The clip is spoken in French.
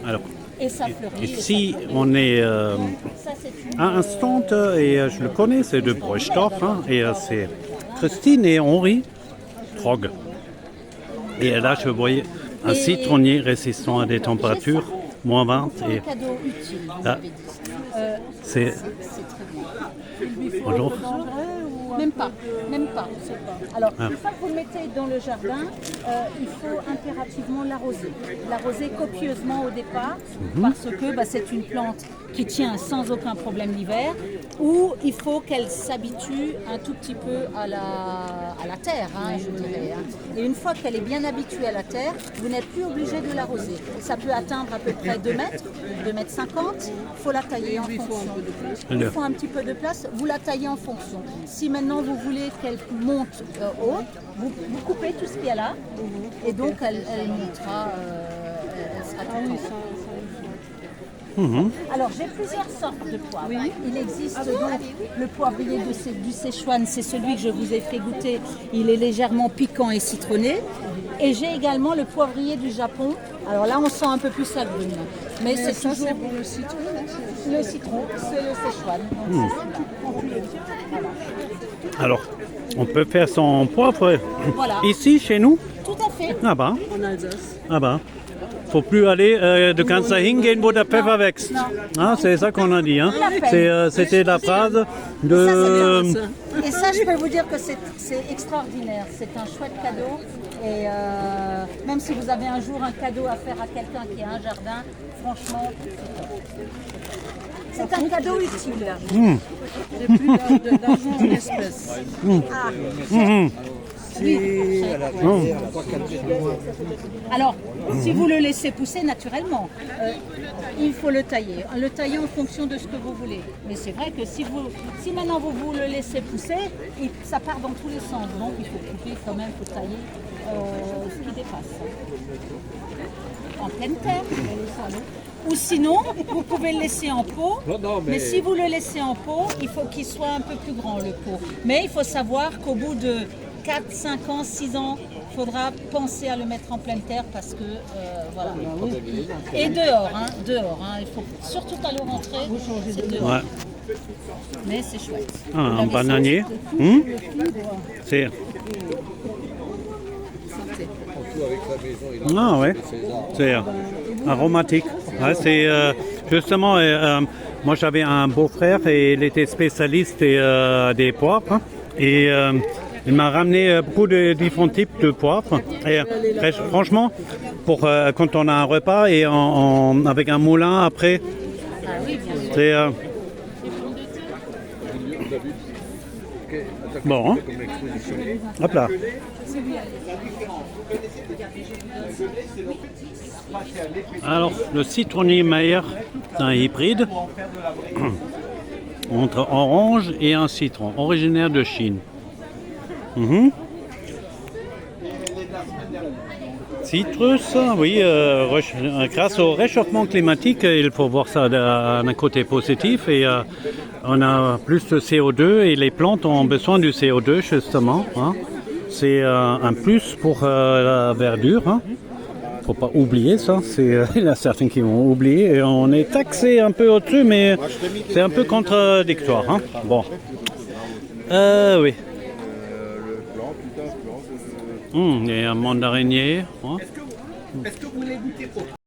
Alors, Et ça fleurit. ici, on est Ça, c'est une, à un stand et je le connais, c'est de Breuchdorf. Et c'est Christine et Henri Trog. Et là, je voyais un citronnier résistant à des températures moins 20. un Et cadeau utile, vous là, avez dit. c'est... C'est très bien. Bonjour. Même pas, même pas. Alors, Ah. une fois que vous le mettez dans le jardin, il faut impérativement l'arroser. L'arroser copieusement au départ, parce que c'est une plante qui tient sans aucun problème l'hiver, ou il faut qu'elle s'habitue un tout petit peu à la terre, je dirais. Et une fois qu'elle est bien habituée à la terre, vous n'êtes plus obligé de l'arroser. Ça peut atteindre à peu près 2 mètres, 2 mètres 50. Il faut la tailler en fonction. Il faut un petit peu de place, vous la taillez en fonction. Si maintenant vous voulez qu'elle monte haute, vous coupez tout ce qu'il y a là, et donc elle montera, elle sera tout en haut. Alors j'ai plusieurs sortes de poivre. Il existe donc le poivrier du Sichuan, c'est celui que je vous ai fait goûter. Il est légèrement piquant et citronné. Et j'ai également le poivrier du Japon. Alors là on sent un peu plus l'agrume. Mais c'est ça, toujours c'est pour le citron. le citron, c'est le Sichuan. Alors, on peut faire son poivre Voilà. ici, chez nous. Tout à fait. Ah bah, En Alsace. ah bah. Faut plus aller, du kannst da hingehen, wo der Pfeffer wächst. Ah, c'est ça qu'on a dit. Hein. C'était la phrase de... Et ça, je peux vous dire que c'est extraordinaire. C'est un chouette cadeau. Et même si vous avez un jour un cadeau à faire à quelqu'un qui a un jardin, franchement, c'est un cadeau utile. J'ai plus d'argent en espèces. Alors, si vous le laissez pousser naturellement, il faut le tailler. Le tailler en fonction de ce que vous voulez. Mais c'est vrai que si maintenant vous le laissez pousser, ça part dans tous les sens. Donc il faut couper quand même, il faut tailler ce qui dépasse. En pleine terre. Ou sinon, vous pouvez le laisser en pot. Mais si vous le laissez en pot, il faut qu'il soit un peu plus grand le pot. Mais il faut savoir qu'au bout de 4, 5 ans, 6 ans, il faudra penser à le mettre en pleine terre parce que voilà. Et dehors, il faut surtout à le rentrer, c'est dehors. Ouais. Mais c'est chouette. Ah, un bananier. C'est... Ah ouais, c'est aromatique. Ouais, c'est justement, moi j'avais un beau-frère et il était spécialiste des poivres. Et il m'a ramené beaucoup de différents types de poivres. Et franchement, pour quand on a un repas et avec un moulin après, c'est bon. Hein? Hop là. Alors, le citronnier Meyer, c'est un hybride entre orange et un citron, originaire de Chine. Citrus, oui, grâce au réchauffement climatique, il faut voir ça d'un côté positif et on a plus de CO2 et les plantes ont besoin du CO2 justement. Hein. C'est un plus pour la verdure. Hein. Faut pas oublier ça, il y a certains qui vont oublier et on est taxé un peu au-dessus mais c'est un peu contradictoire. Hein. Bon. Oui. Il y a un mandarinier. Hein. Est-ce que vous voulez goûter au